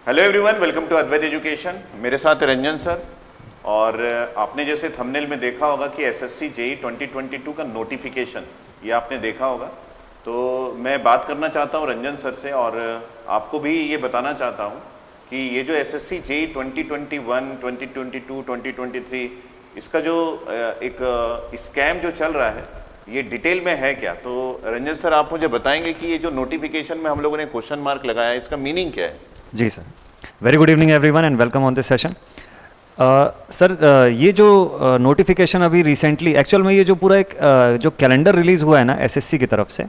Hello everyone, welcome to Advait education. मेरे साथ Ranjan sir. और आपने जैसे थंबनेल में देखा होगा कि एसएससी जेई 2022 का नोटिफिकेशन ये आपने देखा होगा। तो मैं बात करना चाहता हूँ रंजन सर से और आपको भी ये बताना चाहता हूँ कि ये जो एसएससी जेई 2021, 2022, 2023 इसका जो एक स्कैम जो चल रहा है ये डिटेल में है क्या। तो रंजन सर आप मुझे बताएंगे कि ये जो नोटिफिकेशन में हम लोगों ने क्वेश्चन मार्क लगाया है इसका मीनिंग क्या है। जी sir, very good evening everyone and welcome on this session. Sir ये जो नोटिफिकेशन अभी रिसेंटली एक्चुअल में ये जो पूरा एक जो कैलेंडर रिलीज़ हुआ है ना एसएससी की तरफ से,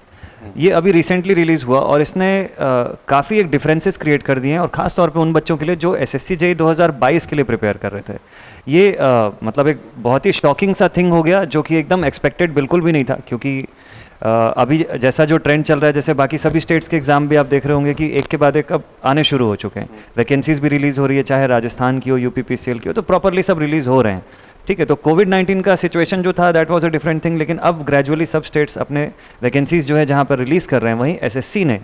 ये अभी रिसेंटली रिलीज़ हुआ और इसने काफ़ी एक डिफरेंसेस क्रिएट कर दिए हैं और ख़ास तौर पे उन बच्चों के लिए जो एसएससी जेई 2022 के लिए प्रिपेयर कर रहे थे। ये मतलब एक बहुत ही शॉकिंग सा थिंग हो गया जो कि एकदम एक्सपेक्टेड बिल्कुल भी नहीं था, क्योंकि अभी जैसा जो ट्रेंड चल रहा है, जैसे बाकी सभी स्टेट्स के एग्जाम भी आप देख रहे होंगे कि एक के बाद एक अब आने शुरू हो चुके हैं। वैकेंसीज भी रिलीज़ हो रही है, चाहे राजस्थान की हो, यूपी पीसीएल की हो, तो प्रॉपरली सब रिलीज़ हो रहे हैं। ठीक है, तो कोविड-19 का सिचुएशन जो था that was a different thing, लेकिन अब ग्रेजुअली सब स्टेट्स अपने वैकेंसीज जो है जहाँ पर रिलीज़ कर रहे हैं। वहीं एसएससी ने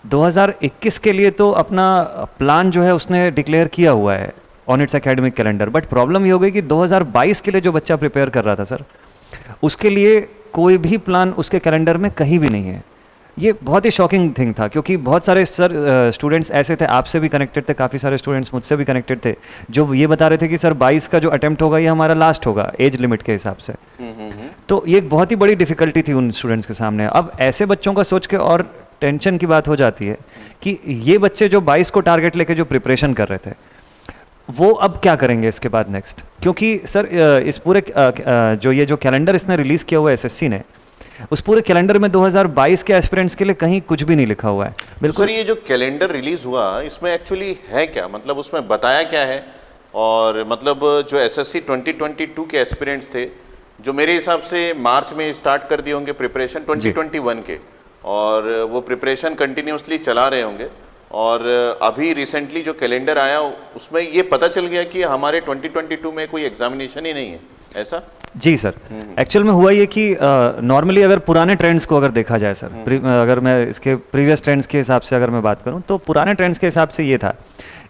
2021 के लिए तो अपना प्लान जो है उसने डिक्लेयर किया हुआ है on it's academic calendar, but problem ये हो गई कि 2022 के लिए जो बच्चा प्रिपेयर कर रहा था सर, उसके लिए कोई भी प्लान उसके कैलेंडर में कहीं भी नहीं है। ये बहुत ही शॉकिंग थिंग था, क्योंकि बहुत सारे सर स्टूडेंट्स ऐसे थे, आपसे भी कनेक्टेड थे, काफ़ी सारे स्टूडेंट्स मुझसे भी कनेक्टेड थे, जो ये बता रहे थे कि सर 22 का जो अटेम्प्ट होगा ये हमारा लास्ट होगा एज लिमिट के हिसाब से। तो ये एक बहुत ही बड़ी डिफिकल्टी थी उन स्टूडेंट्स के सामने। अब ऐसे बच्चों का सोच के और टेंशन की बात हो जाती है कि ये बच्चे जो 22 को टारगेट लेके जो प्रिपरेशन कर रहे थे वो अब क्या करेंगे इसके बाद नेक्स्ट, क्योंकि सर इस पूरे जो ये जो कैलेंडर इसने रिलीज़ किया हुआ है एसएससी ने, उस पूरे कैलेंडर में 2022 के एस्पिरेंट्स के लिए कहीं कुछ भी नहीं लिखा हुआ है। बिल्कुल सर, ये जो कैलेंडर रिलीज हुआ इसमें एक्चुअली है क्या, मतलब उसमें बताया क्या है। और मतलब जो एसएससी 2022 के एस्पिरेंट्स थे जो मेरे हिसाब से मार्च में स्टार्ट कर दिए होंगे प्रिपरेशन 2021 के, और वो प्रिपरेशन कंटिन्यूसली चला रहे होंगे, और अभी रिसेंटली जो कैलेंडर आया उसमें ये पता चल गया कि हमारे 2022 में कोई एग्जामिनेशन ही नहीं है, ऐसा। जी सर, एक्चुअल में हुआ ये कि नॉर्मली अगर पुराने ट्रेंड्स को अगर देखा जाए सर, अगर मैं इसके प्रीवियस ट्रेंड्स के हिसाब से अगर मैं बात करूं तो पुराने ट्रेंड्स के हिसाब से ये था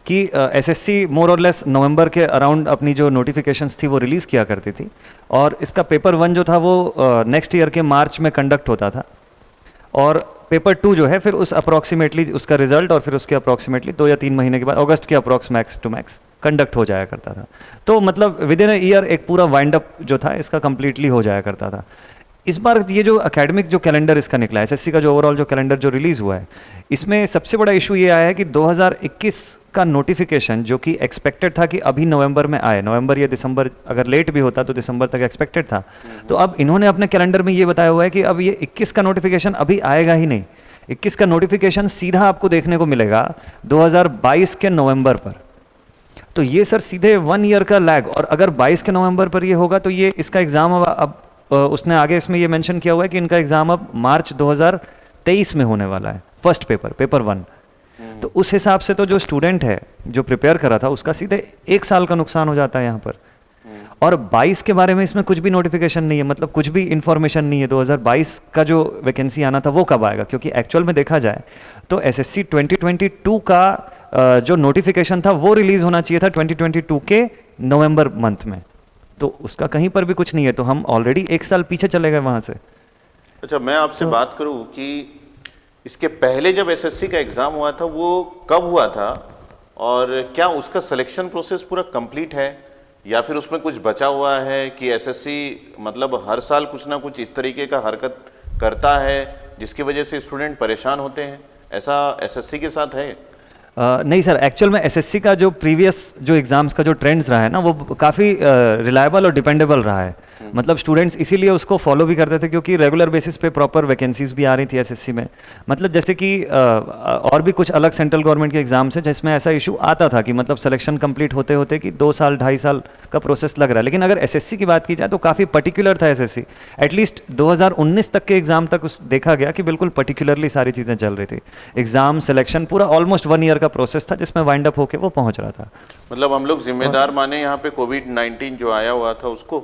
कि एसएससी मोर और लेस नवंबर के अराउंड अपनी जो नोटिफिकेशंस थी वो रिलीज़ किया करती थी, और इसका पेपर 1 जो था वो नेक्स्ट ईयर के मार्च में कंडक्ट होता था, और पेपर 2 जो है फिर उस अप्रॉक्सीमेटली उसका रिजल्ट और फिर उसके अप्रॉक्सीमेटली 2 या 3 महीने के बाद अगस्त के approx max to max conduct हो जाया करता था। तो मतलब विद इन अ ईयर एक पूरा वाइंड अप जो था इसका कंप्लीटली हो जाया करता था। इस बार ये जो एकेडमिक जो कैलेंडर इसका निकला है, एसएससी का जो ओवरऑल जो कैलेंडर जो रिलीज़ हुआ है, इसमें सबसे बड़ा इशू ये आया है कि 2021 का नोटिफिकेशन जो कि एक्सपेक्टेड था कि अभी नवंबर में आए, नवंबर या दिसंबर, अगर लेट भी होता तो दिसंबर तक एक्सपेक्टेड था, तो अब इन्होंने अपने कैलेंडर में ये बताया हुआ है कि अब ये 21 का नोटिफिकेशन अभी आएगा ही नहीं। 21 का नोटिफिकेशन सीधा आपको देखने को मिलेगा 2022 के नवंबर पर। तो ये सर सीधे 1 ईयर का लैग, और अगर 22 के नवंबर पर ये होगा तो ये इसका एग्ज़ाम अब उसने आगे इसमें ये मेंशन किया हुआ है कि इनका एग्ज़ाम अब मार्च 2023 में होने वाला है, फर्स्ट पेपर 1। तो उस हिसाब से तो जो स्टूडेंट है जो प्रिपेयर कर रहा था उसका सीधे 1 साल का नुकसान हो जाता है यहाँ पर। और 22 के बारे में इसमें कुछ भी नोटिफिकेशन नहीं है, मतलब कुछ भी इंफॉर्मेशन नहीं है 2022 का जो वैकेंसी आना था वो कब आएगा, क्योंकि एक्चुअल में देखा जाए तो एसएससी 2022 का जो नोटिफिकेशन था वो रिलीज होना चाहिए था 2022 के नवंबर मंथ में, तो उसका कहीं पर भी कुछ नहीं है, तो हम ऑलरेडी 1 साल पीछे चले गए वहाँ से। अच्छा, मैं आपसे बात करूं कि इसके पहले जब एसएससी का एग्ज़ाम हुआ था वो कब हुआ था, और क्या उसका सिलेक्शन प्रोसेस पूरा कंप्लीट है या फिर उसमें कुछ बचा हुआ है कि एसएससी मतलब हर साल कुछ ना कुछ इस तरीके का हरकत करता है जिसकी वजह से स्टूडेंट परेशान होते हैं, ऐसा एसएससी के साथ है? नहीं सर, एक्चुअल में एसएससी का जो प्रीवियस जो एग्ज़ाम्स का जो ट्रेंड्स रहा है ना वो काफ़ी रिलायबल और डिपेंडेबल रहा है। मतलब स्टूडेंट्स इसीलिए उसको फॉलो भी करते थे क्योंकि रेगुलर बेसिस पे प्रॉपर वैकेंसीज भी आ रही थी एसएससी में। मतलब जैसे कि और भी कुछ अलग सेंट्रल गवर्नमेंट के एग्जाम्स हैं जिसमें ऐसा इशू आता था कि मतलब सिलेक्शन कंप्लीट होते होते कि 2 साल 2.5 साल का प्रोसेस लग रहा है, लेकिन अगर एसएससी की बात की जाए तो काफ़ी पर्टिकुलर था एसएससी। एटलीस्ट 2019 तक के एग्जाम तक उस देखा गया कि बिल्कुल पर्टिकुलरली सारी चीज़ें चल रही थी। एग्जाम सिलेक्शन पूरा ऑलमोस्ट 1 ईयर का प्रोसेस था जिसमें वाइंड अप होके वो पहुंच रहा था। मतलब हम लोग जिम्मेदार माने यहाँ पे कोविड-19 जो आया हुआ था उसको?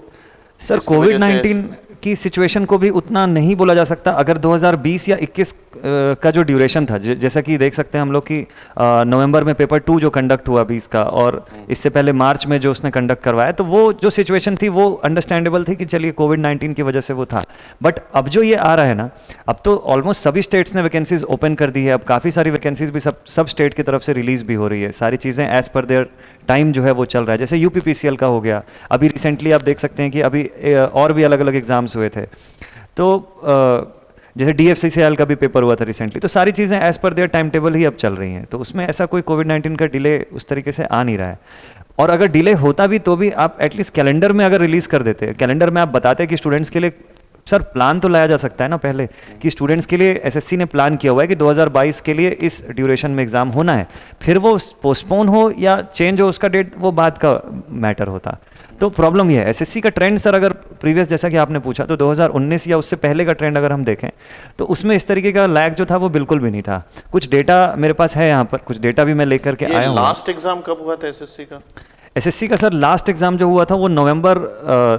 सर कोविड-19 की सिचुएशन को भी उतना नहीं बोला जा सकता। अगर 2020 या 21 का जो ड्यूरेशन था, जैसा कि देख सकते हैं हम लोग कि नवंबर में पेपर 2 जो कंडक्ट हुआ 20 का, और इससे पहले मार्च में जो उसने कंडक्ट करवाया, तो वो जो सिचुएशन थी वो अंडरस्टैंडेबल थी कि चलिए कोविड-19 की वजह से वो था। बट अब जो ये आ रहा है ना, अब तो ऑलमोस्ट सभी स्टेट्स ने वैकेंसीज ओपन कर दी है। अब काफ़ी सारी वैकेंसीज भी सब स्टेट की तरफ से रिलीज भी हो रही है। सारी चीज़ें एज पर देयर टाइम जो है वो चल रहा है। जैसे यूपीपीसीएल का हो गया, अभी रिसेंटली आप देख सकते हैं कि अभी और भी अलग अलग एग्जाम्स हुए थे। तो जैसे डीएफसीसीएल का भी पेपर हुआ था रिसेंटली। तो सारी चीज़ें as per their time table ही अब चल रही हैं, तो उसमें ऐसा कोई कोविड-19 का डिले उस तरीके से आ नहीं रहा है। और अगर डिले होता भी तो भी आप एटलीस्ट कैलेंडर में अगर रिलीज़ कर देते, कैलेंडर में आप बताते कि स्टूडेंट्स के लिए, सर प्लान तो लाया जा सकता है ना पहले, कि स्टूडेंट्स के लिए एसएससी ने प्लान किया हुआ है कि 2022 के लिए इस ड्यूरेशन में एग्ज़ाम होना है, फिर वो पोस्टपोन हो या चेंज हो उसका डेट, वो बात का मैटर होता। तो प्रॉब्लम ये है एसएससी का ट्रेंड सर, अगर प्रीवियस जैसा कि आपने पूछा, तो 2019 या उससे पहले का ट्रेंड अगर हम देखें तो उसमें इस तरीके का लैग जो था वो बिल्कुल भी नहीं था। कुछ डेटा मेरे पास है यहाँ पर, कुछ डेटा भी मैं लेकर के आया हूँ। लास्ट एग्जाम कब हुआ था एसएससी का? एसएससी का सर लास्ट एग्जाम जो हुआ था वो नवंबर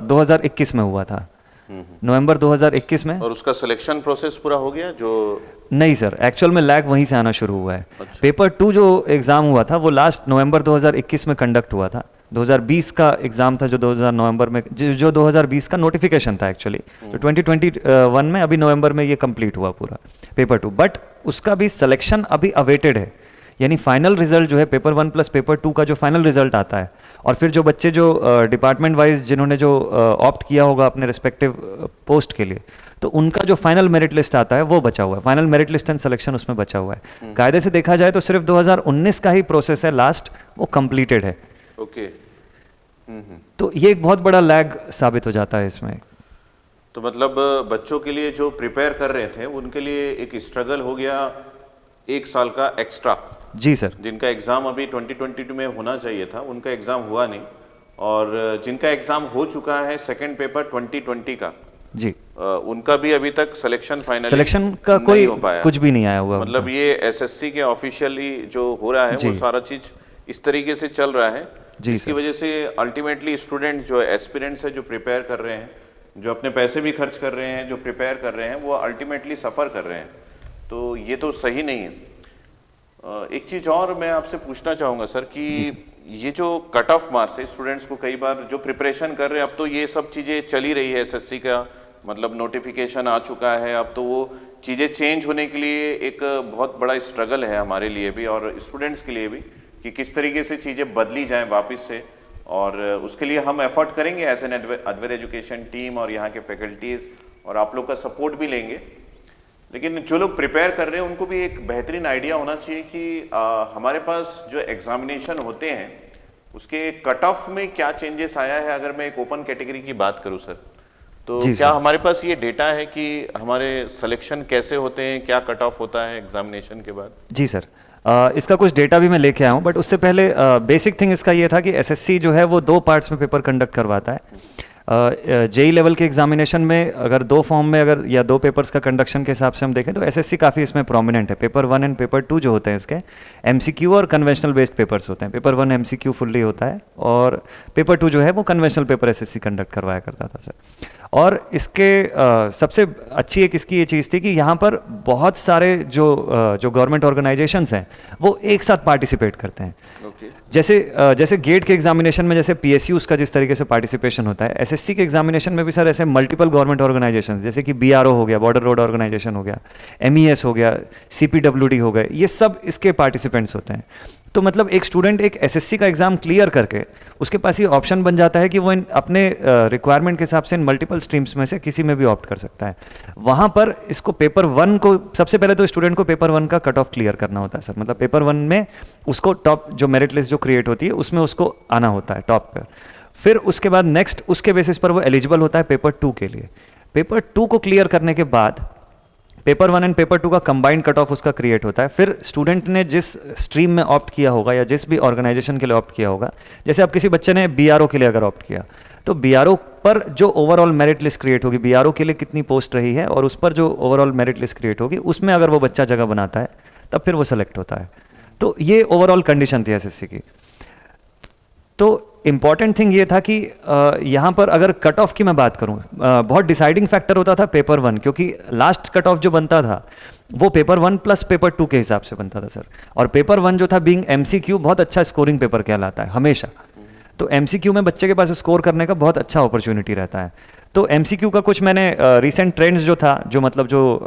2021 में हुआ था, नवंबर 2021 में। और उसका सिलेक्शन प्रोसेस पूरा हो गया जो? नहीं सर, एक्चुअल में लैग वहीं से आना शुरू हुआ है। अच्छा। पेपर 2 जो एग्ज़ाम हुआ था वो लास्ट नवंबर 2021 में कंडक्ट हुआ था। 2020 का एग्ज़ाम था जो 2000 नवंबर में, जो 2020 का नोटिफिकेशन था एक्चुअली, तो 2021 में अभी नवंबर में ये कंप्लीट हुआ पूरा पेपर 2। बट उसका भी सिलेक्शन अभी अवेटेड है, यानी फाइनल रिजल्ट जो है पेपर 1 प्लस पेपर 2 का जो फाइनल रिजल्ट आता है, और फिर जो बच्चे जो डिपार्टमेंट वाइज जिन्होंने जो ऑप्ट किया होगा अपने रिस्पेक्टिव पोस्ट के लिए, तो उनका जो फाइनल मेरिट लिस्ट आता है वो बचा हुआ है। Final merit list and selection उसमें बचा हुआ है। कायदे से देखा जाए तो सिर्फ 2019 का ही प्रोसेस है लास्ट, वो कंप्लीटेड है। ओके। तो ये एक बहुत बड़ा लैग साबित हो जाता है इसमें। तो मतलब बच्चों के लिए जो प्रिपेयर कर रहे थे उनके लिए एक स्ट्रगल हो गया, 1 साल का एक्स्ट्रा। जी सर। जिनका एग्ज़ाम अभी 2022 में होना चाहिए था उनका एग्ज़ाम हुआ नहीं, और जिनका एग्ज़ाम हो चुका है सेकंड पेपर 2020 का जी, उनका भी अभी तक सिलेक्शन का कोई हो पाया, कुछ भी नहीं आया हुआ। मतलब ये एसएससी के ऑफिशियली जो हो रहा है वो सारा चीज़ इस तरीके से चल रहा है, जिसकी वजह से अल्टीमेटली स्टूडेंट जो एस्पिरेंट्स है, जो प्रिपेयर कर रहे हैं, जो अपने पैसे भी खर्च कर रहे हैं, जो प्रिपेयर कर रहे हैं, वो अल्टीमेटली सफ़र कर रहे हैं। तो ये तो सही नहीं है। एक चीज़ और मैं आपसे पूछना चाहूँगा सर कि ये जो कट ऑफ मार्क्स है स्टूडेंट्स को, कई बार जो प्रिपरेशन कर रहे हैं, अब तो ये सब चीज़ें चली रही है, एसएससी का मतलब नोटिफिकेशन आ चुका है, अब तो वो चीज़ें चेंज होने के लिए एक बहुत बड़ा स्ट्रगल है हमारे लिए भी और स्टूडेंट्स के लिए भी, कि किस तरीके से चीज़ें बदली जाएं वापस से, और उसके लिए हम एफर्ट करेंगे as an Advait education team और यहाँ के फैकल्टीज़, और आप लोग का सपोर्ट भी लेंगे। लेकिन जो लोग प्रिपेयर कर रहे हैं उनको भी एक बेहतरीन आइडिया होना चाहिए कि हमारे पास जो एग्जामिनेशन होते हैं उसके कट ऑफ में क्या चेंजेस आया है। अगर मैं एक ओपन कैटेगरी की बात करूं सर, तो क्या हमारे पास ये डेटा है कि हमारे सिलेक्शन कैसे होते हैं, क्या कट ऑफ होता है एग्जामिनेशन के बाद? जी सर, इसका कुछ डेटा भी मैं लेके आया हूँ, बट उससे पहले बेसिक थिंग इसका ये था कि एसएससी जो है वो 2 पार्ट्स में पेपर कंडक्ट करवाता है। जेई लेवल के एग्जामिनेशन में अगर 2 फॉर्म में अगर या 2 पेपर्स का कंडक्शन के हिसाब से हम देखें तो एसएससी काफ़ी इसमें प्रोमिनेंट है। पेपर 1 एंड पेपर 2 जो होते हैं इसके एमसीक्यू और कन्वेंशनल बेस्ड पेपर्स होते हैं। पेपर 1 एमसीक्यू फुल्ली होता है और पेपर 2 जो है वो कन्वेंशनल पेपर एसएससी कंडक्ट करवाया करता था सर। और इसके सबसे अच्छी एक इसकी ये चीज़ थी कि यहाँ पर बहुत सारे जो गवर्नमेंट ऑर्गेनाइजेशंस हैं वो एक साथ पार्टिसिपेट करते हैं। जैसे गेट के एग्जामिनेशन में जैसे पीएसयूज़ का जिस तरीके से पार्टिसिपेशन होता है, एसएससी के एग्जामिनेशन में भी सर ऐसे मल्टीपल गवर्नमेंट ऑर्गेनाइजेशन जैसे कि बीआरओ हो गया, बॉर्डर रोड ऑर्गेनाइजेशन हो गया, एमईएस हो गया, सीपीडब्ल्यूडी हो गए, ये सब इसके पार्टिसिपेंट्स होते हैं। तो मतलब एक स्टूडेंट एक एसएससी का एग्ज़ाम क्लियर करके उसके पास ये ऑप्शन बन जाता है कि वो अपने रिक्वायरमेंट के हिसाब से इन मल्टीपल स्ट्रीम्स में से किसी में भी ऑप्ट कर सकता है। वहाँ पर इसको पेपर 1 को सबसे पहले तो स्टूडेंट को पेपर 1 का कट ऑफ क्लियर करना होता है सर। मतलब पेपर 1 में उसको टॉप जो मेरिट लिस्ट जो क्रिएट होती है उसमें उसको आना होता है टॉप पर। फिर उसके बाद नेक्स्ट उसके बेसिस पर वो एलिजिबल होता है पेपर 2 के लिए। पेपर 2 को क्लियर करने के बाद पेपर 1 एंड पेपर 2 का कंबाइंड कट ऑफ उसका क्रिएट होता है। फिर स्टूडेंट ने जिस स्ट्रीम में ऑप्ट किया होगा या जिस भी ऑर्गेनाइजेशन के लिए ऑप्ट किया होगा, जैसे अब किसी बच्चे ने बीआरओ के लिए अगर ऑप्ट किया तो बीआरओ पर जो ओवरऑल मेरिट लिस्ट क्रिएट होगी, बीआरओ के लिए कितनी पोस्ट रही है और उस पर जो ओवरऑल मेरिट लिस्ट क्रिएट होगी उसमें अगर वो बच्चा जगह बनाता है तब फिर वो सेलेक्ट होता है। तो ये ओवरऑल कंडीशन थी एसएससी की। तो इम्पॉर्टेंट थिंग ये था कि यहाँ पर अगर कट ऑफ की मैं बात करूँ, बहुत डिसाइडिंग फैक्टर होता था पेपर 1, क्योंकि लास्ट कट ऑफ जो बनता था वो पेपर 1 प्लस पेपर 2 के हिसाब से बनता था सर। और पेपर 1 जो था बीइंग MCQ बहुत अच्छा स्कोरिंग पेपर कहलाता है हमेशा, तो MCQ में बच्चे के पास स्कोर करने का बहुत अच्छा अपॉर्चुनिटी रहता है। तो MCQ का कुछ मैंने रिसेंट ट्रेंड्स जो था, जो मतलब जो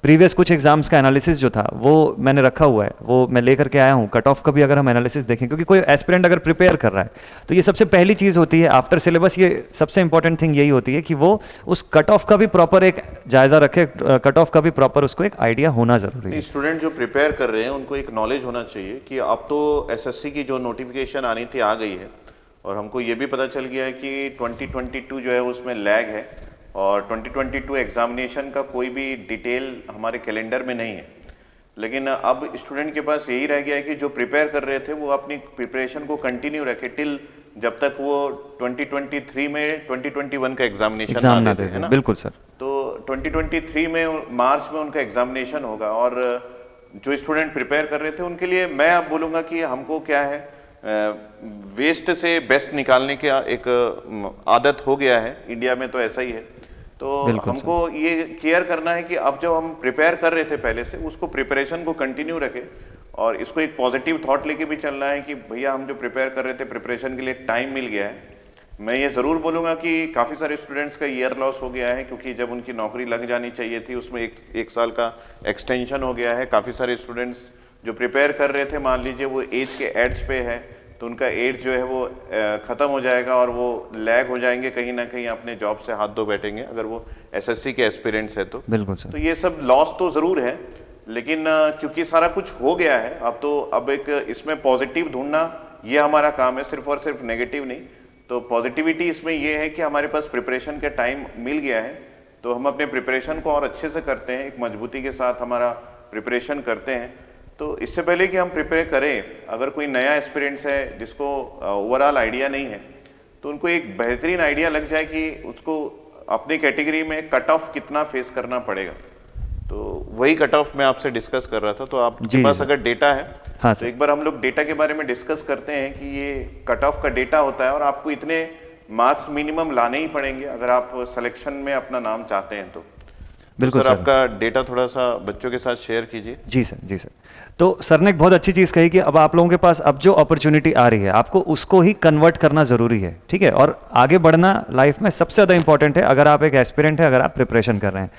प्रीवियस कुछ एग्जाम्स का एनालिसिस जो था वो मैंने रखा हुआ है, वो मैं लेकर के आया हूँ। कट ऑफ का भी अगर हम एनालिसिस देखें, क्योंकि कोई एस्पिरेंट अगर प्रिपेयर कर रहा है तो ये सबसे पहली चीज़ होती है आफ्टर सिलेबस, ये सबसे इंपॉर्टेंट थिंग यही होती है कि वो उस कट ऑफ का भी प्रॉपर एक जायजा रखे, कट ऑफ का भी प्रॉपर उसको एक आइडिया होना जरूरी है। स्टूडेंट जो प्रिपेयर कर रहे हैं उनको एक नॉलेज होना चाहिए कि अब तो SSC की जो नोटिफिकेशन आनी थी आ गई है, और हमको ये भी पता चल गया है कि 2022 जो है उसमें लैग है, और 2022 एग्जामिनेशन का कोई भी डिटेल हमारे कैलेंडर में नहीं है। लेकिन अब स्टूडेंट के पास यही रह गया है कि जो प्रिपेयर कर रहे थे वो अपनी प्रिपरेशन को कंटिन्यू रखे टिल जब तक वो 2023 में 2021 का एग्जामिनेशन ना देते हैं ना। बिल्कुल सर। तो 2023 में मार्च में उनका एग्जामिनेशन होगा, और जो स्टूडेंट प्रिपेयर कर रहे थे उनके लिए मैं अब बोलूँगा कि हमको क्या है, वेस्ट से बेस्ट निकालने की एक आदत हो गया है इंडिया में, तो ऐसा ही है। तो हमको ये केयर करना है कि अब जब हम प्रिपेयर कर रहे थे पहले से, उसको प्रिपरेशन को कंटिन्यू रखें, और इसको एक पॉजिटिव थॉट लेके भी चलना है कि भैया हम जो प्रिपेयर कर रहे थे प्रिपरेशन के लिए टाइम मिल गया है। मैं ये ज़रूर बोलूँगा कि काफ़ी सारे स्टूडेंट्स का ईयर लॉस हो गया है, क्योंकि जब उनकी नौकरी लग जानी चाहिए थी उसमें एक साल का एक्सटेंशन हो गया है। काफ़ी सारे स्टूडेंट्स जो प्रिपेयर कर रहे थे, मान लीजिए वो एज के एड्स पे है, तो उनका एज जो है वो ख़त्म हो जाएगा और वो लैग हो जाएंगे, कहीं ना कहीं अपने जॉब से हाथ धो बैठेंगे अगर वो SSC के एस्पिरेंट्स है तो। बिल्कुल सर। तो ये सब लॉस तो ज़रूर है, लेकिन क्योंकि सारा कुछ हो गया है अब एक इसमें पॉजिटिव ढूंढना ये हमारा काम है, सिर्फ और सिर्फ नेगेटिव नहीं। तो पॉजिटिविटी इसमें ये है कि हमारे पास प्रिपरेशन का टाइम मिल गया है, तो हम अपने प्रिपरेशन को और अच्छे से करते हैं, एक मजबूती के साथ हमारा प्रिपरेशन करते हैं। तो इससे पहले कि हम प्रिपेयर करें, अगर कोई नया एस्पिरेंट्स है जिसको ओवरऑल आइडिया नहीं है, तो उनको एक बेहतरीन आइडिया लग जाए कि उसको अपनी कैटेगरी में कट ऑफ कितना फेस करना पड़ेगा। तो वही कट ऑफ मैं आपसे डिस्कस कर रहा था। तो आपके पास अगर डेटा है, हाँ तो एक बार हम लोग डेटा के बारे में डिस्कस करते हैं कि ये कट ऑफ का डेटा होता है और आपको इतने मार्क्स मिनिमम लाने ही पड़ेंगे अगर आप सिलेक्शन में अपना नाम चाहते हैं तो। बिल्कुल सर, आपका डेटा थोड़ा सा बच्चों के साथ शेयर कीजिए। जी सर, जी सर। तो सर ने एक बहुत अच्छी चीज़ कही कि अब आप लोगों के पास अब जो अपॉर्चुनिटी आ रही है आपको उसको ही कन्वर्ट करना ज़रूरी है, ठीक है। और आगे बढ़ना लाइफ में सबसे ज़्यादा इंपॉर्टेंट है अगर आप एक एस्पिरेंट है, अगर आप प्रिपरेशन कर रहे हैं।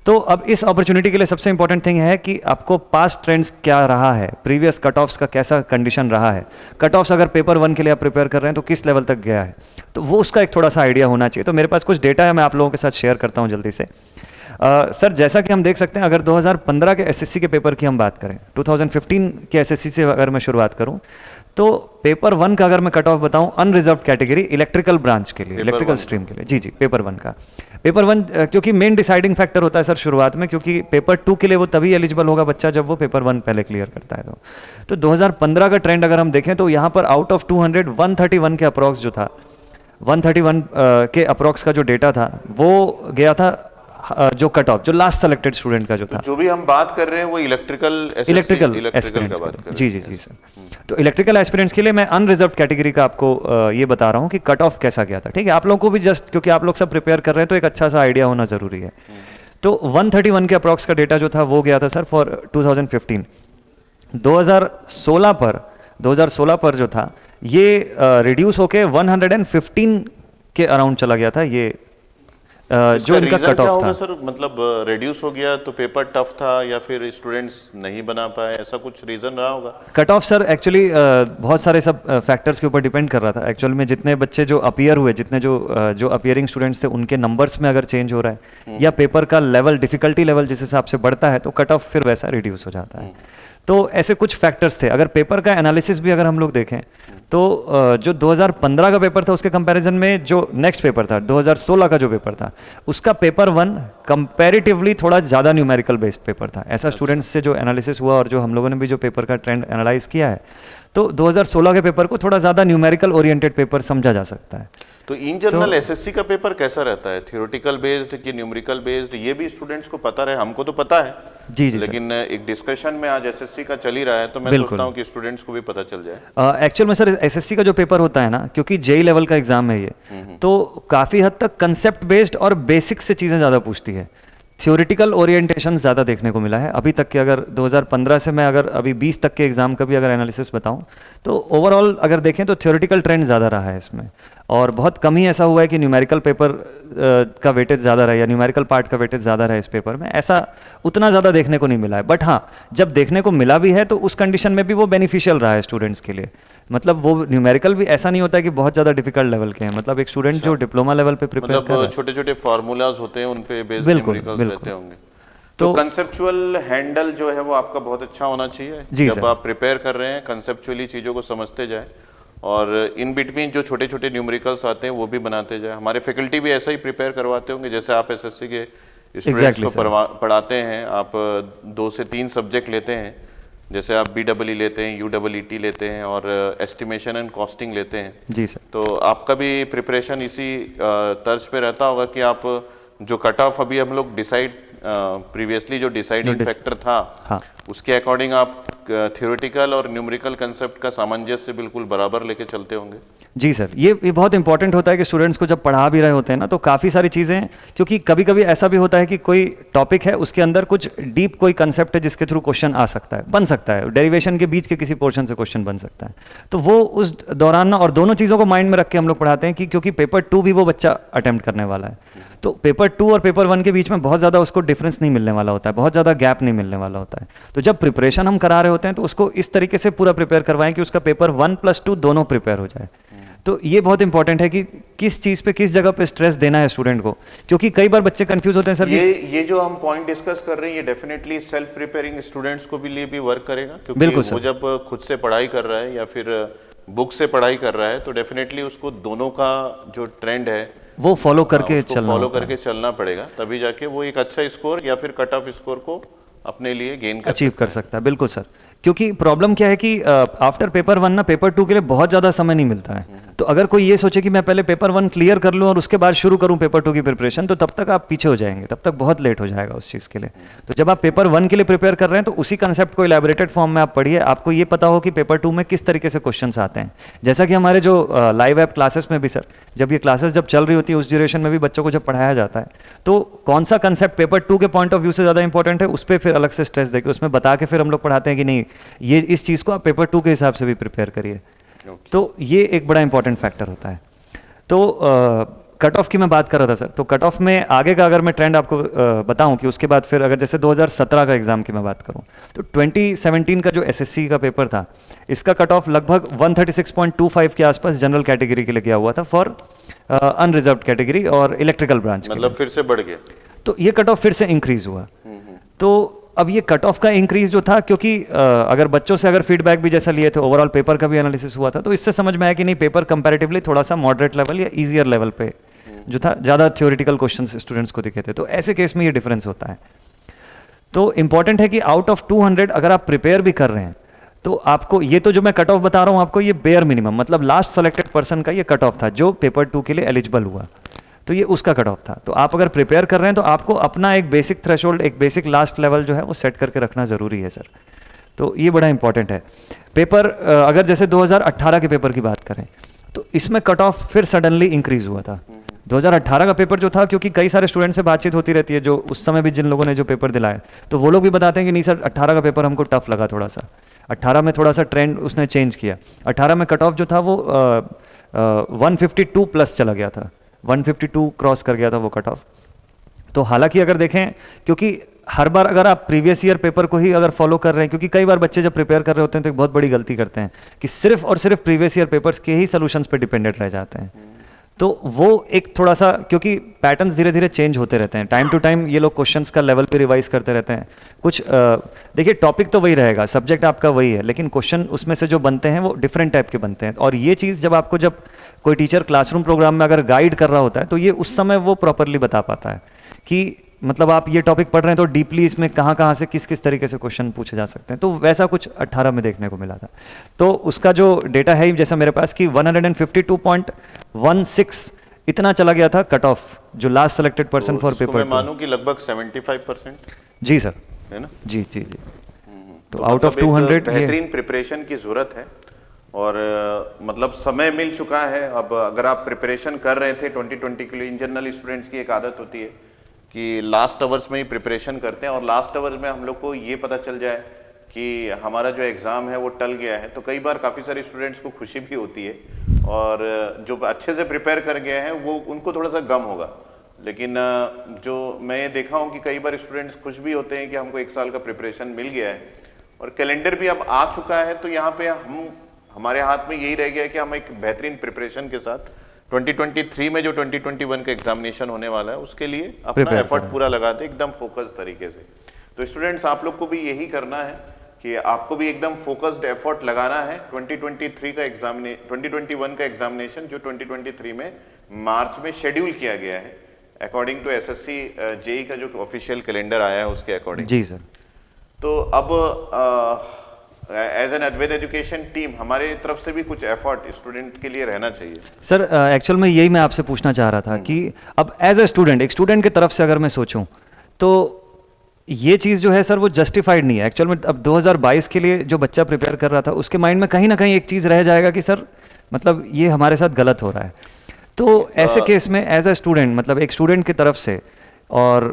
तो अब इस अपॉर्चुनिटी के लिए सबसे इंपॉर्टेंट थिंग है कि आपको पास्ट ट्रेंड्स क्या रहा है, प्रीवियस कट ऑफ्स का कैसा कंडीशन रहा है, कट ऑफ्स अगर पेपर 1 के लिए आप प्रिपेयर कर रहे हैं तो किस लेवल तक गया है, तो वो उसका एक थोड़ा सा आइडिया होना चाहिए। तो मेरे पास कुछ डेटा है, मैं आप लोगों के साथ शेयर करता हूँ जल्दी से। सर जैसा कि हम देख सकते हैं, अगर 2015 के SSC के पेपर की हम बात करें, 2015 के SSC से अगर मैं शुरुआत करूं, तो पेपर 1 का अगर मैं कट ऑफ बताऊं, अनरिजर्व कैटेगरी इलेक्ट्रिकल ब्रांच के लिए, इलेक्ट्रिकल स्ट्रीम के लिए, जी जी, पेपर 1 का, पेपर 1 क्योंकि मेन डिसाइडिंग फैक्टर होता है सर शुरुआत में, क्योंकि पेपर 2 के लिए वो तभी एलिजिबल होगा बच्चा जब वो पेपर 1 पहले क्लियर करता है। तो 2015 का ट्रेंड अगर हम देखें तो यहाँ पर आउट ऑफ 200 131 के अप्रॉक्स जो था, 131 के अप्रॉक्स का जो डेटा था वो गया था जो कट ऑफ, जो लास्ट सेलेक्टेड स्टूडेंट का जो था। जो भी हम बात कर रहे हैं वो इलेक्ट्रिकल एस्पिरेंट्स का बात कर। जी जी जी सर। तो इलेक्ट्रिकल एस्पिरेंट्स के लिए मैं अनरिजर्व कैटेगरी का आपको ये बता रहा हूँ कि कट ऑफ कैसा गया था, ठीक है। आप लोगों को भी जस्ट क्योंकि आप लोग सब प्रिपेयर कर रहे हैं तो एक अच्छा सा आइडिया होना जरूरी है। तो 131 के अप्रॉक्स का डेटा जो था वो गया था सर फॉर 2015। 2016 पर जो था ये रिड्यूस होके 115 के अराउंड चला गया था, ये जो इनका कट ऑफ था। सर मतलब रिड्यूस हो गया तो पेपर टफ था या फिर स्टूडेंट्स नहीं बना पाए, ऐसा कुछ रीजन रहा होगा? कट ऑफ सर एक्चुअली बहुत सारे सब फैक्टर्स के ऊपर डिपेंड कर रहा था। एक्चुअल में जितने बच्चे जो अपीयर हुए, जितने जो अपीयरिंग स्टूडेंट्स थे उनके नंबर्स में अगर चेंज हो रहा है या पेपर का लेवल, डिफिकल्टी लेवल जिस हिसाब से बढ़ता है तो कट ऑफ फिर वैसा रिड्यूस हो जाता है। तो ऐसे कुछ फैक्टर्स थे। अगर पेपर का एनालिसिस भी अगर हम लोग देखें तो जो 2015 का पेपर था उसके कंपैरिजन में जो नेक्स्ट पेपर था 2016 का जो पेपर था उसका पेपर 1 कंपैरेटिवली थोड़ा ज़्यादा न्यूमेरिकल बेस्ड पेपर था। ऐसा स्टूडेंट्स से जो एनालिसिस हुआ और जो हम लोगों ने भी जो पेपर का ट्रेंड एनालाइज किया है तो 2016 के पेपर को थोड़ा ज़्यादा न्यूमेरिकल ओरिएंटेड पेपर समझा जा सकता है। तो इन जनरल एसएससी का पेपर कैसा रहता है, थियोरेटिकल बेस्ड कि न्यूमेरिकल बेस्ड, ये भी स्टूडेंट्स को पता रहे, हमको तो पता है जी जी लेकिन एक डिस्कशन में आज एसएससी का चल ही रहा है, तो मैं सोचता हूँ कि स्टूडेंट्स को भी पता चल जाए। एक्चुअल में सर एसएससी का जो पेपर होता है ना, क्योंकि जेई लेवल का एग्जाम है ये, तो काफ़ी हद तक कंसेप्ट बेस्ड और बेसिक से चीज़ें ज़्यादा पूछती है। थ्योरेटिकल ओरिएंटेशन ज़्यादा देखने को मिला है अभी तक के। अगर 2015 से मैं अगर अभी 20 तक के एग्जाम का भी अगर एनालिसिस बताऊं, तो ओवरऑल अगर देखें तो थ्योरेटिकल ट्रेंड ज़्यादा रहा है इसमें, और बहुत कम ही ऐसा हुआ है कि न्यूमेरिकल पेपर का वेटेज ज़्यादा रहा या न्यूमेरिकल पार्ट का वेटेज ज़्यादा रहा इस पेपर में, ऐसा उतना ज़्यादा देखने को नहीं मिला है। बट हाँ, जब देखने को मिला भी है तो उस कंडीशन में भी वो बेनिफिशियल रहा है स्टूडेंट्स के लिए। मतलब वो न्यूमेरिकल भी ऐसा नहीं होता है कि बहुत ज़्यादा डिफिकल्ट लेवल के हैं, मतलब एक स्टूडेंट जो डिप्लोमा लेवल पे प्रिपेयर कर रहा है, मतलब छोटे छोटे फार्मूलाज होते हैं उन पे बेस्ड बिल्कुल, न्यूमेरिकल्स बिल्कुल। रहते होंगे। तो कंसेप्चुअल हैंडल जो है वो आपका बहुत अच्छा होना चाहिए जी जब सर। आप प्रिपेयर कर रहे हैं, कंसेप्चुअली चीज़ों को समझते जाए और इन बिटवीन जो छोटे छोटे न्यूमेरिकल्स आते हैं वो भी बनाते जाए। हमारे फैकल्टी भी ऐसा ही प्रिपेयर करवाते होंगे जैसे आप एसएससी के स्टूडेंट्स को पढ़ाते हैं। आप 2 से 3 सब्जेक्ट लेते हैं, जैसे आप BEE लेते हैं, UEET लेते हैं और एस्टिमेशन एंड कॉस्टिंग लेते हैं। जी सर। तो आपका भी प्रिपरेशन इसी तर्ज पे रहता होगा कि आप जो कट ऑफ अभी हम लोग डिसाइड प्रीवियसली जो डिसाइडिंग फैक्टर था, हाँ, उसके अकॉर्डिंग आप थ्योरेटिकल और न्यूमेरिकल कंसेप्ट का सामंजस्य बिल्कुल बराबर लेके चलते होंगे। जी सर, ये बहुत इंपॉर्टेंट होता है कि स्टूडेंट्स को जब पढ़ा भी रहे होते हैं ना, तो काफ़ी सारी चीज़ें, क्योंकि कभी कभी ऐसा भी होता है कि कोई टॉपिक है उसके अंदर कुछ डीप कोई कंसेप्ट है जिसके थ्रू क्वेश्चन आ सकता है, बन सकता है, डेरिवेशन के बीच के किसी पोर्शन से क्वेश्चन बन सकता है। तो वो उस दौरान ना, और दोनों चीज़ों को माइंड में रख के हम लोग पढ़ाते हैं कि क्योंकि पेपर 2 भी वो बच्चा अटेम्प्ट करने वाला है, तो पेपर 2 और पेपर 1 के बीच में बहुत ज़्यादा उसको डिफरेंस नहीं मिलने वाला होता है, बहुत ज़्यादा गैप नहीं मिलने वाला होता है। तो जब प्रिपरेशन हम करा रहे होते हैं तो उसको इस तरीके से पूरा प्रिपेयर करवाएं कि उसका पेपर 1+2 दोनों प्रिपेयर हो जाए। तो ये बहुत इंपॉर्टेंट है कि किस चीज़ पे किस जगह पे स्ट्रेस देना है स्टूडेंट को, क्योंकि कई बार बच्चे कंफ्यूज होते हैं सर। ये जो हम पॉइंट डिस्कस कर रहे हैं ये डेफिनेटली सेल्फ प्रिपेयरिंग स्टूडेंट्स को भी लिए भी वर्क करेगा, क्योंकि वो जब खुद से पढ़ाई कर रहा है या फिर बुक से पढ़ाई कर रहा है तो डेफिनेटली उसको दोनों का जो ट्रेंड है वो फॉलो करके चलना पड़ेगा, तभी जाके वो एक अच्छा स्कोर या फिर कट ऑफ स्कोर को अपने लिए गेन अचीव कर सकता है। बिल्कुल सर, क्योंकि प्रॉब्लम क्या है कि आफ्टर पेपर 1 ना पेपर 2 के लिए बहुत ज़्यादा समय नहीं मिलता है। तो अगर कोई ये सोचे कि मैं पहले पेपर 1 क्लियर कर लूँ और उसके बाद शुरू करूँ पेपर 2 की प्रिपरेशन, तो तब तक आप पीछे हो जाएंगे, तब तक बहुत लेट हो जाएगा उस चीज़ के लिए। तो जब आप पेपर 1 के लिए प्रिपेयर कर रहे हैं तो उसी कंसेप्ट को इलेबोरेटेड फॉर्म में आप पढ़िए, आपको ये पता हो कि पेपर 2 में किस तरीके से क्वेश्चंस आते हैं। जैसा कि हमारे जो लाइव ऐप क्लासेस में भी सर, जब ये क्लासेस जब चल रही होती है उस ड्यूरेशन में भी बच्चों को जब पढ़ाया जाता है, तो कौन सा कंसेप्ट पेपर 2 के पॉइंट ऑफ व्यू से ज़्यादा इंपॉर्टेंट है उस पर फिर अलग से स्ट्रेस देके उसमें बता के फिर हम लोग पढ़ाते हैं कि नहीं, ये इस चीज़ को आप पेपर 2 के हिसाब से भी प्रिपेयर करिए। तो ये एक बड़ा इंपॉर्टेंट फैक्टर होता है। तो कट ऑफ की मैं बात कर रहा था सर, तो कट ऑफ में आगे का अगर मैं ट्रेंड आपको बताऊं कि उसके बाद फिर अगर जैसे 2017 का एग्जाम की मैं बात करूं, तो 2017 का जो एसएससी का पेपर था, इसका कट ऑफ लगभग 136.25 के आसपास जनरल कैटेगरी के लिए गया हुआ था फॉर अनरिजर्व कैटेगरी और इलेक्ट्रिकल ब्रांच। मतलब फिर से बढ़ गया, तो ये कट ऑफ फिर से इंक्रीज हुआ। तो अब ये कट ऑफ का इंक्रीज जो था, क्योंकि अगर बच्चों से अगर फीडबैक भी जैसा लिए थे, ओवरऑल पेपर का भी एनालिसिस हुआ था, तो इससे समझ में आया कि नहीं, पेपर कंपैरेटिवली थोड़ा सा मॉडरेट लेवल या ईजियर लेवल पे जो था, ज़्यादा थ्योरेटिकल क्वेश्चंस स्टूडेंट्स को दिखे थे। तो ऐसे केस में ये डिफरेंस होता है। तो इंपॉर्टेंट है कि आउट ऑफ 200 अगर आप प्रिपेयर भी कर रहे हैं तो आपको ये, तो जो मैं कट ऑफ बता रहा हूँ आपको, ये बेयर मिनिमम, मतलब लास्ट सेलेक्टेड पर्सन का ये कट ऑफ था जो पेपर 2 के लिए एलिजिबल हुआ, तो ये उसका कट ऑफ था। तो आप अगर प्रिपेयर कर रहे हैं तो आपको अपना एक बेसिक थ्रेशोल्ड, एक बेसिक लास्ट लेवल जो है वो सेट करके रखना ज़रूरी है सर। तो ये बड़ा इंपॉर्टेंट है। पेपर अगर जैसे 2018 के पेपर की बात करें तो इसमें कट ऑफ फिर सडनली इंक्रीज हुआ था। 2018 का पेपर जो था, क्योंकि कई सारे स्टूडेंट से बातचीत होती रहती है जो उस समय भी जिन लोगों ने जो पेपर दिलाए, तो वो लोग भी बताते हैं कि नहीं सर 18 का पेपर हमको टफ लगा थोड़ा सा, 18 में थोड़ा सा ट्रेंड उसने चेंज किया। 18 में कट ऑफ जो था वो 152 प्लस चला गया था, 152 क्रॉस कर गया था वो कट ऑफ। तो हालांकि अगर देखें, क्योंकि हर बार अगर आप प्रीवियस ईयर पेपर को ही अगर फॉलो कर रहे हैं, क्योंकि कई बार बच्चे जब प्रिपेयर कर रहे होते हैं तो एक बहुत बड़ी गलती करते हैं कि सिर्फ और सिर्फ प्रीवियस ईयर पेपर्स के ही सॉल्यूशंस पे डिपेंडेंट रह जाते हैं। तो वो एक थोड़ा सा, क्योंकि पैटर्न्स धीरे धीरे चेंज होते रहते हैं, टाइम टू टाइम ये लोग क्वेश्चंस का लेवल पे रिवाइज करते रहते हैं। कुछ देखिए, टॉपिक तो वही रहेगा, सब्जेक्ट आपका वही है, लेकिन क्वेश्चन उसमें से जो बनते हैं वो डिफरेंट टाइप के बनते हैं। और ये चीज़ जब आपको, जब कोई टीचर क्लासरूम प्रोग्राम में अगर गाइड कर रहा होता है तो ये उस समय वो प्रॉपरली बता पाता है कि मतलब आप ये टॉपिक पढ़ रहे हैं तो डीपली इसमें कहाँ कहाँ से किस किस तरीके से क्वेश्चन पूछे जा सकते हैं, तो वैसा कुछ 18 में देखने को मिला था। तो उसका जो डेटा है जैसा मेरे पास कि 152.16 इतना चला गया था कट ऑफ, जो last selected person for paper. मैं मानूं कि लगभग 75%। जी सर, है ना? जी जी जी। तो आउट ऑफ 200 बेहतरीन प्रिपरेशन की जरूरत है, और मतलब समय मिल चुका है। अब अगर आप प्रिपरेशन कर रहे थे 2020 के लिए, इन जनरल स्टूडेंट्स की एक आदत होती है कि लास्ट आवर्स में ही प्रिपरेशन करते हैं, और लास्ट आवर्स में हम लोग को ये पता चल जाए कि हमारा जो एग्ज़ाम है वो टल गया है, तो कई बार काफ़ी सारे स्टूडेंट्स को खुशी भी होती है, और जो अच्छे से प्रिपेयर कर गए हैं वो उनको थोड़ा सा गम होगा। लेकिन जो मैं देखा हूँ कि कई बार स्टूडेंट्स खुश भी होते हैं कि हमको 1 साल का प्रिपरेशन मिल गया है, और कैलेंडर भी अब आ चुका है, तो यहाँ पे हमारे हाथ में यही रह गया है कि हम एक बेहतरीन प्रिपरेशन के साथ 2023 में जो 2021 का एग्जामिनेशन होने वाला है उसके लिए अपना एफर्ट पूरा लगा दे एकदम फोकस तरीके से। तो स्टूडेंट्स, आप लोग को भी यही करना है कि आपको भी एकदम फोकस्ड एफर्ट लगाना है। 2021 का एग्जामिनेशन जो 2023 में मार्च में शेड्यूल किया गया है अकॉर्डिंग टू एसएससी जेई का जो ऑफिशियल कैलेंडर आया है उसके अकॉर्डिंग। जी सर। तो अब as an Advait education team हमारे तरफ से भी कुछ एफर्ट स्टूडेंट के लिए रहना चाहिए। सर एक्चुअल में यही मैं आपसे पूछना चाह रहा था कि अब एज ए स्टूडेंट, एक स्टूडेंट की तरफ से अगर मैं सोचूं तो ये चीज़ जो है सर वो जस्टिफाइड नहीं है एक्चुअल में। अब 2022 के लिए जो बच्चा प्रिपेयर कर रहा था उसके माइंड में कहीं ना कहीं एक चीज़ रह जाएगा कि सर मतलब ये हमारे साथ गलत हो रहा है। तो ऐसे केस में एज ए स्टूडेंट, मतलब एक स्टूडेंट की तरफ से और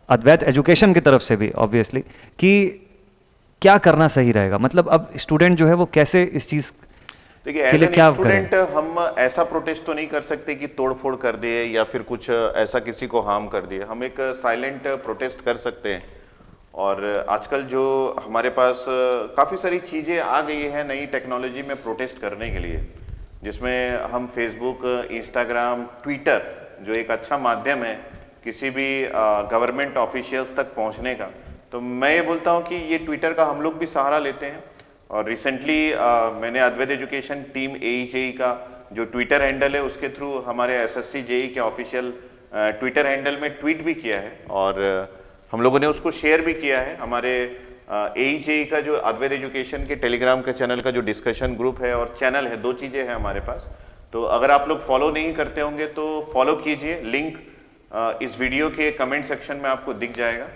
अद्वैत एजुकेशन की तरफ से भी ऑब्वियसली, कि क्या करना सही रहेगा, मतलब अब स्टूडेंट जो है वो कैसे इस चीज़ देखिए, एज एन स्टूडेंट हम ऐसा प्रोटेस्ट तो नहीं कर सकते कि तोड़फोड़ कर दिए या फिर कुछ ऐसा किसी को हार्म कर दिए। हम एक साइलेंट प्रोटेस्ट कर सकते हैं, और आजकल जो हमारे पास काफ़ी सारी चीज़ें आ गई हैं नई टेक्नोलॉजी में प्रोटेस्ट करने के लिए, जिसमें हम फेसबुक, इंस्टाग्राम, ट्विटर जो एक अच्छा माध्यम है किसी भी गवर्नमेंट ऑफिशियल्स तक पहुंचने का, तो मैं ये बोलता हूं कि ये ट्विटर का हम लोग भी सहारा लेते हैं। और रिसेंटली मैंने अद्वैत एजुकेशन टीम AEJE का जो ट्विटर हैंडल है उसके थ्रू हमारे SSC JEE के ऑफिशियल ट्विटर हैंडल में ट्वीट भी किया है, और हम लोगों ने उसको शेयर भी किया है। हमारे AEJE का जो अद्वैत एजुकेशन के टेलीग्राम के चैनल का जो डिस्कशन ग्रुप है और चैनल है, 2 चीज़ें हैं हमारे पास। तो अगर आप लोग फॉलो नहीं करते होंगे तो फॉलो कीजिए, लिंक इस वीडियो के कमेंट सेक्शन में आपको दिख जाएगा।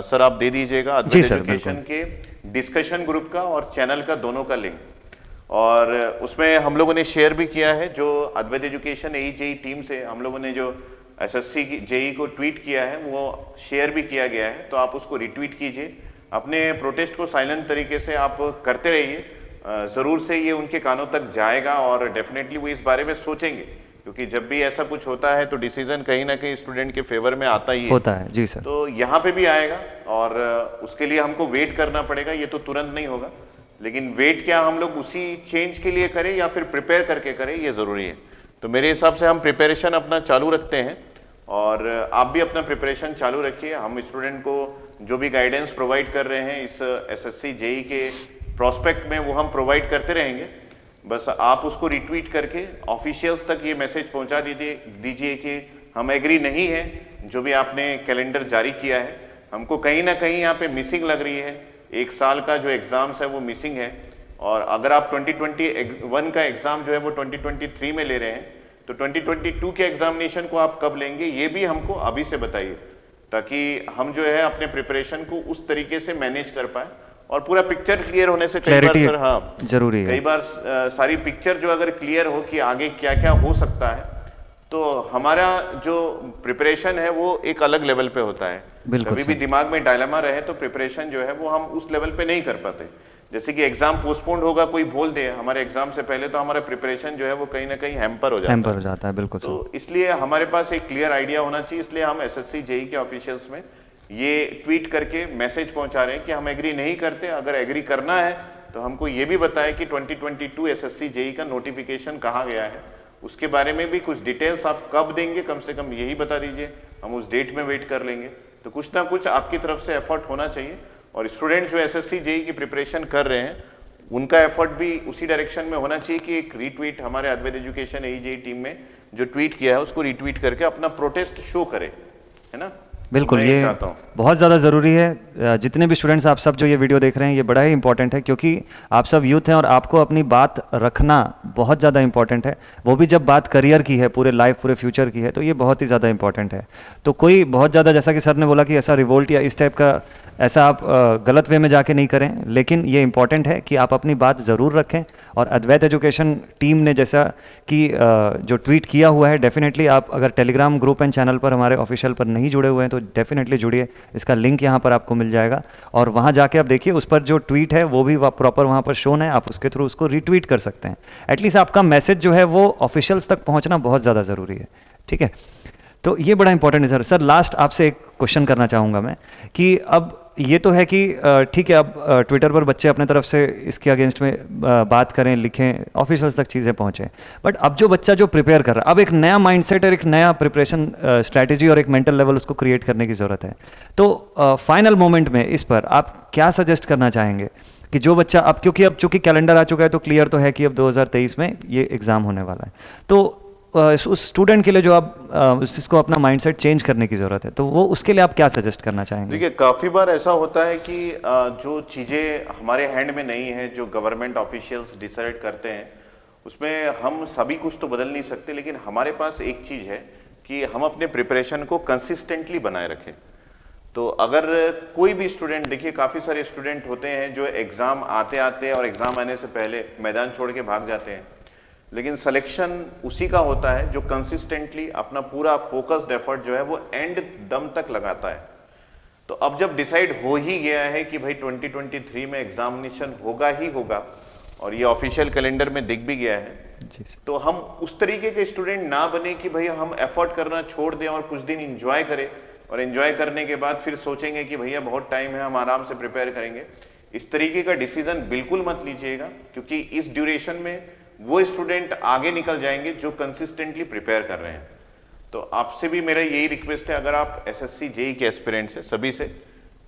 सर आप दे दीजिएगा अद्वैत एजुकेशन के डिस्कशन ग्रुप का और चैनल का, दोनों का लिंक। और उसमें हम लोगों ने शेयर भी किया है, जो अद्वैत एजुकेशन AEJE टीम से हम लोगों ने जो SSC JEE को ट्वीट किया है वो शेयर भी किया गया है, तो आप उसको रिट्वीट कीजिए। अपने प्रोटेस्ट को साइलेंट तरीके से आप करते रहिए, ज़रूर से ये उनके कानों तक जाएगा और डेफिनेटली वो इस बारे में सोचेंगे, क्योंकि जब भी ऐसा कुछ होता है तो डिसीजन कहीं ना कहीं स्टूडेंट के फेवर में आता ही होता है। जी सर। तो यहाँ पे भी आएगा, और उसके लिए हमको वेट करना पड़ेगा, ये तो तुरंत नहीं होगा, लेकिन वेट क्या हम लोग उसी चेंज के लिए करें या फिर प्रिपेयर करके करें, ये ज़रूरी है। तो मेरे हिसाब से हम प्रिपरेशन अपना चालू रखते हैं, और आप भी अपना प्रिपरेशन चालू रखिए। हम स्टूडेंट को जो भी गाइडेंस प्रोवाइड कर रहे हैं इस SSC JEE के प्रोस्पेक्ट में, वो हम प्रोवाइड करते रहेंगे। बस आप उसको रिट्वीट करके ऑफिशियल्स तक ये मैसेज पहुंचा दीजिए कि हम एग्री नहीं है जो भी आपने कैलेंडर जारी किया है, हमको कहीं ना कहीं यहाँ पे मिसिंग लग रही है, 1 साल का जो एग्ज़ाम्स है वो मिसिंग है। और अगर आप 2021 का एग्ज़ाम जो है वो 2023 में ले रहे हैं, तो 2022 के एग्जामिनेशन को आप कब लेंगे ये भी हमको अभी से बताइए, ताकि हम जो है अपने प्रिपरेशन को उस तरीके से मैनेज कर पाए। और पूरा पिक्चर क्लियर होने से कई बार सर, हाँ जरूरी है, कई बार सारी पिक्चर जो अगर क्लियर हो कि आगे क्या क्या हो सकता है, तो हमारा जो प्रिपरेशन है वो एक अलग लेवल पे होता है। कभी भी दिमाग में डायलेमा रहे तो प्रिपरेशन जो है वो हम उस लेवल पे नहीं कर पाते। जैसे कि एग्जाम पोस्टपोन्ड होगा, कोई बोल दे हमारे एग्जाम से पहले, तो हमारा प्रिपरेशन जो है वो कहीं ना कहीं हैम्पर हो जाता है। बिल्कुल। तो इसलिए हमारे पास एक क्लियर आइडिया होना चाहिए, इसलिए हम SSC JEE के ऑफिशियल्स में ये ट्वीट करके मैसेज पहुंचा रहे हैं कि हम एग्री नहीं करते, अगर एग्री करना है तो हमको ये भी बताएं कि 2022 SSC JEE का नोटिफिकेशन कहाँ गया है, उसके बारे में भी कुछ डिटेल्स आप कब देंगे, कम से कम यही बता दीजिए, हम उस डेट में वेट कर लेंगे। तो कुछ ना कुछ आपकी तरफ से एफर्ट होना चाहिए, और स्टूडेंट जो SSC JEE की प्रिपरेशन कर रहे हैं उनका एफर्ट भी उसी डायरेक्शन में होना चाहिए कि एक रीट्वीट हमारे अद्वैत एजुकेशन AEJE टीम में जो ट्वीट किया है उसको रीट्वीट करके अपना प्रोटेस्ट शो करे, है ना। बिल्कुल, मैं ये चाहता हूँ। बहुत ज़्यादा ज़रूरी है। जितने भी स्टूडेंट्स आप सब जो ये वीडियो देख रहे हैं, ये बड़ा ही इंपॉर्टेंट है, क्योंकि आप सब यूथ हैं और आपको अपनी बात रखना बहुत ज़्यादा इंपॉर्टेंट है। वो भी जब बात करियर की है, पूरे लाइफ, पूरे फ्यूचर की है, तो ये बहुत ही ज़्यादा इंपॉर्टेंट है। तो कोई बहुत ज़्यादा, जैसा कि सर ने बोला कि ऐसा रिवोल्ट या इस टाइप का ऐसा आप गलत वे में जाके नहीं करें, लेकिन ये इंपॉर्टेंट है कि आप अपनी बात ज़रूर रखें। और अद्वैत एजुकेशन टीम ने जैसा कि जो ट्वीट किया हुआ है, डेफिनेटली आप अगर टेलीग्राम ग्रुप एंड चैनल पर हमारे ऑफिशियल पर नहीं जुड़े हुए हैं तो डेफिनेटली जुड़िए। इसका लिंक यहाँ पर आपको मिल जाएगा और वहाँ जाके आप देखिए, उस पर जो ट्वीट है वो भी प्रॉपर वहाँ पर शोन है, आप उसके थ्रू उसको रीट्वीट कर सकते हैं। एटलीस्ट आपका मैसेज जो है वो ऑफिशियल्स तक पहुँचना बहुत ज़्यादा ज़रूरी है, ठीक है। तो ये बड़ा इंपॉर्टेंट है सर। सर लास्ट आपसे एक क्वेश्चन करना चाहूँगा मैं कि अब ये तो है कि ठीक है, अब ट्विटर पर बच्चे अपने तरफ से इसके अगेंस्ट में बात करें, लिखें, ऑफिशियल्स तक चीज़ें पहुँचें, बट अब जो बच्चा जो प्रिपेयर कर रहा है, अब एक नया माइंडसेट और एक नया प्रिपरेशन स्ट्रैटेजी और एक मेंटल लेवल उसको क्रिएट करने की ज़रूरत है। तो फाइनल मोमेंट में इस पर आप क्या सजेस्ट करना चाहेंगे कि जो बच्चा अब चूंकि कैलेंडर आ चुका है तो क्लियर तो है कि अब 2023 में ये एग्ज़ाम होने वाला है, तो उस स्टूडेंट के लिए जो आप उसको अपना माइंडसेट चेंज करने की ज़रूरत है, तो वो उसके लिए आप क्या सजेस्ट करना चाहेंगे? देखिए, काफ़ी बार ऐसा होता है कि जो चीज़ें हमारे हैंड में नहीं है, जो गवर्नमेंट ऑफिशियल्स डिसाइड करते हैं, उसमें हम सभी कुछ तो बदल नहीं सकते, लेकिन हमारे पास एक चीज़ है कि हम अपने प्रिपरेशन को कंसिस्टेंटली बनाए रखें। तो अगर कोई भी स्टूडेंट, देखिए काफ़ी सारे स्टूडेंट होते हैं जो एग्ज़ाम आते आते और एग्ज़ाम आने से पहले मैदान छोड़ के भाग जाते हैं, लेकिन सिलेक्शन उसी का होता है जो कंसिस्टेंटली अपना पूरा फोकस्ड एफर्ट जो है वो एंड दम तक लगाता है। तो अब जब डिसाइड हो ही गया है कि भाई 2023 में एग्जामिनेशन होगा ही होगा और ये ऑफिशियल कैलेंडर में दिख भी गया है, तो हम उस तरीके के स्टूडेंट ना बने कि भाई हम एफर्ट करना छोड़ दें और कुछ दिन एंजॉय करें और एंजॉय करने के बाद फिर सोचेंगे कि भैया बहुत टाइम है, हम आराम से प्रिपेयर करेंगे। इस तरीके का डिसीजन बिल्कुल मत लीजिएगा, क्योंकि इस ड्यूरेशन में वो स्टूडेंट आगे निकल जाएंगे जो कंसिस्टेंटली प्रिपेयर कर रहे हैं। तो आपसे भी मेरा यही रिक्वेस्ट है, अगर आप एसएससी जेई के एस्पिरेंट्स हैं सभी से,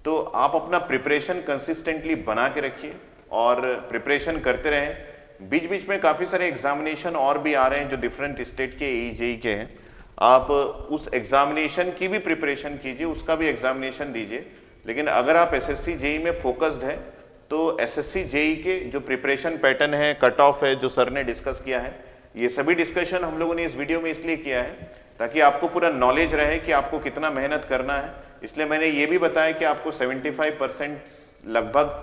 तो आप अपना प्रिपरेशन कंसिस्टेंटली बना के रखिए और प्रिपरेशन करते रहें। बीच बीच में काफ़ी सारे एग्जामिनेशन और भी आ रहे हैं जो डिफरेंट स्टेट के जेई के हैं, आप उस एग्जामिनेशन की भी प्रिपरेशन कीजिए, उसका भी एग्जामिनेशन दीजिए। लेकिन अगर आप एसएससी जेई में फोकस्ड है तो एसएससी जेई के जो प्रिपरेशन पैटर्न है, कट ऑफ है, जो सर ने डिस्कस किया है, ये सभी डिस्कशन हम लोगों ने इस वीडियो में इसलिए किया है ताकि आपको पूरा नॉलेज रहे कि आपको कितना मेहनत करना है। इसलिए मैंने ये भी बताया कि आपको 75% लगभग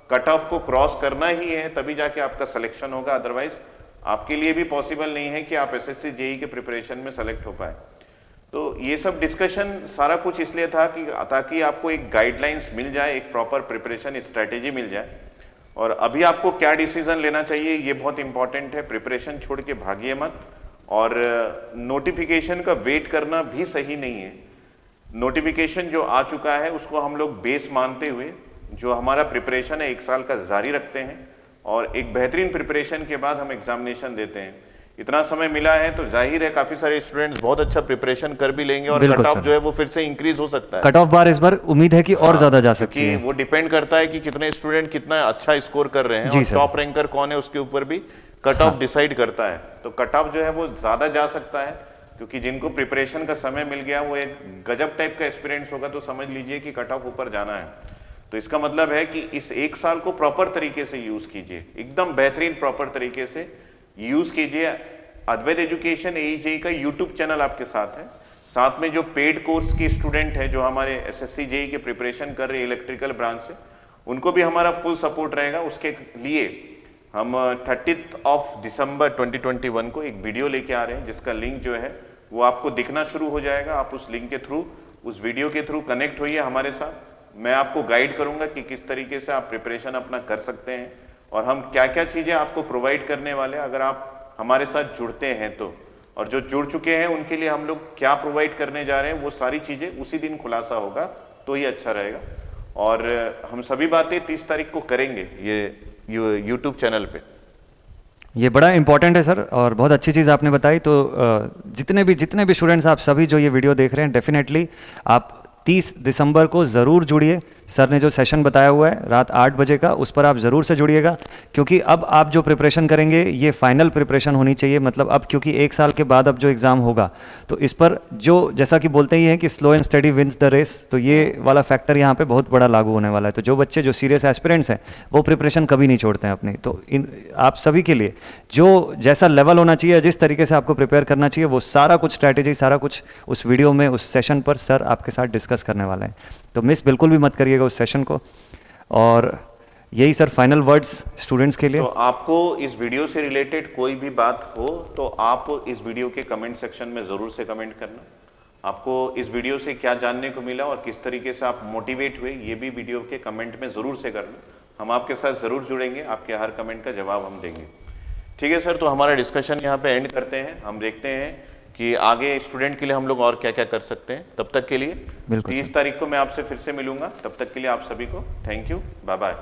कट ऑफ को क्रॉस करना ही है, तभी जाके आपका सिलेक्शन होगा, अदरवाइज आपके लिए भी पॉसिबल नहीं है कि आप एसएससी जेई के प्रिपरेशन में सेलेक्ट हो पाए। तो ये सब डिस्कशन सारा कुछ इसलिए था कि ताकि आपको एक गाइडलाइंस मिल जाए, एक प्रॉपर प्रिपरेशन स्ट्रैटेजी मिल जाए। और अभी आपको क्या डिसीजन लेना चाहिए ये बहुत इंपॉर्टेंट है। प्रिपरेशन छोड़ के भागिए मत, और नोटिफिकेशन का वेट करना भी सही नहीं है। नोटिफिकेशन जो आ चुका है उसको हम लोग बेस मानते हुए जो हमारा प्रिपरेशन है 1 साल का जारी रखते हैं और एक बेहतरीन प्रिपरेशन के बाद हम एग्जामिनेशन देते हैं। इतना समय मिला है तो जाहिर है काफी सारे स्टूडेंट्स बहुत अच्छा प्रिपरेशन कर भी लेंगे और कट ऑफ जो है वो फिर से इंक्रीज हो सकता है। कट ऑफ बार इस बार उम्मीद है कि और ज्यादा जा सकती है, वो डिपेंड करता है कि कितने स्टूडेंट कितना अच्छा स्कोर कर रहे हैं और टॉप रैंकर कौन है उसके ऊपर भी कट ऑफ डिसाइड करता है। तो कट ऑफ जो है वो ज्यादा जा सकता है, क्योंकि जिनको प्रिपरेशन का समय मिल गया वो एक गजब टाइप का एक्सपीरियंस होगा, तो समझ लीजिए कि कट ऑफ ऊपर जाना है। तो इसका मतलब है कि इस 1 साल को प्रॉपर तरीके से यूज कीजिए, एकदम बेहतरीन प्रॉपर तरीके से यूज कीजिए। अद्वैत एजुकेशन एईजेई का यूट्यूब चैनल आपके साथ है, साथ में जो पेड कोर्स के स्टूडेंट हैं जो हमारे एसएससी जेई के प्रिपरेशन कर रहे हैं इलेक्ट्रिकल ब्रांच से, उनको भी हमारा फुल सपोर्ट रहेगा। उसके लिए हम 30 दिसंबर 2021 को एक वीडियो लेके आ रहे हैं जिसका लिंक जो है वो आपको दिखना शुरू हो जाएगा। आप उस लिंक के थ्रू, उस वीडियो के थ्रू कनेक्ट होइए हमारे साथ। मैं आपको गाइड करूंगा कि किस तरीके से आप प्रिपरेशन अपना कर सकते हैं और हम क्या क्या चीजें आपको प्रोवाइड करने वाले हैं अगर आप हमारे साथ जुड़ते हैं तो। और जो जुड़ चुके हैं उनके लिए हम लोग क्या प्रोवाइड करने जा रहे हैं वो सारी चीजें उसी दिन खुलासा होगा, तो ये अच्छा रहेगा। और हम सभी बातें 30 तारीख को करेंगे ये यूट्यूब चैनल पे। ये बड़ा इंपॉर्टेंट है सर, और बहुत अच्छी चीज़ आपने बताई। तो जितने भी स्टूडेंट्स आप सभी जो ये वीडियो देख रहे हैं, डेफिनेटली आप 30 दिसंबर को ज़रूर जुड़िए, सर ने जो सेशन बताया हुआ है रात 8 बजे का, उस पर आप ज़रूर से जुड़िएगा, क्योंकि अब आप जो प्रिपरेशन करेंगे ये फाइनल प्रिपरेशन होनी चाहिए। मतलब अब क्योंकि 1 साल के बाद अब जो एग्ज़ाम होगा, तो इस पर जो जैसा कि बोलते ही हैं कि slow and steady wins the race, तो ये वाला फैक्टर यहाँ पे बहुत बड़ा लागू होने वाला है। तो जो बच्चे जो सीरियस एस्पिरेंट्स हैं वो प्रिपरेशन कभी नहीं छोड़ते हैं अपनी। तो इन आप सभी के लिए जो जैसा लेवल होना चाहिए, जिस तरीके से आपको प्रिपेयर करना चाहिए, वो सारा कुछ स्ट्रैटेजी, सारा कुछ उस वीडियो में, उस सेशन पर सर आपके साथ डिस्कस करने वाले हैं। तो मिस बिल्कुल भी मत करिएगा उस सेशन को। और यही सर फाइनल वर्ड्स स्टूडेंट्स के लिए। तो आपको इस वीडियो से रिलेटेड कोई भी बात हो तो आप इस वीडियो के कमेंट सेक्शन में ज़रूर से कमेंट करना। आपको इस वीडियो से क्या जानने को मिला और किस तरीके से आप मोटिवेट हुए, ये भी वीडियो के कमेंट में ज़रूर से करना। हम आपके साथ ज़रूर जुड़ेंगे, आपके हर कमेंट का जवाब हम देंगे। ठीक है सर, तो हमारा डिस्कशन यहाँ पे एंड करते हैं। हम देखते हैं कि आगे स्टूडेंट के लिए हम लोग और क्या क्या कर सकते हैं। तब तक के लिए 30 तारीख को मैं आपसे फिर से मिलूंगा। तब तक के लिए आप सभी को थैंक यू, बाय बाय।